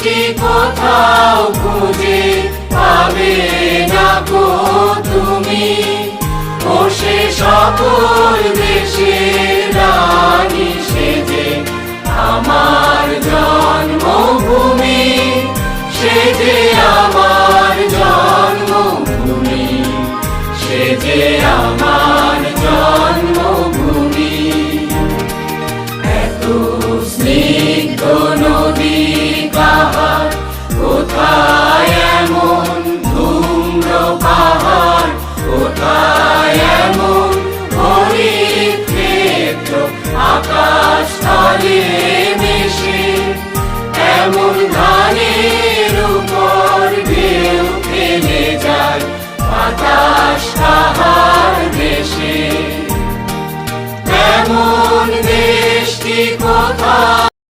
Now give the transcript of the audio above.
সৃষ্টি কোথাও খুঁজে পাবে না গো তুমি, বসে সকল দেশের রানী সেজে আমার জন্মভূমি, সেজে আমার জন্মভূমি, সেজে আমার জন্মভূমি। এত স্নিগ্ধ নদী কাহার, কোথায় এমন ধূম্র পাহাড়, কোথায় এমন হরিৎ ক্ষেত্র আকাশ তলে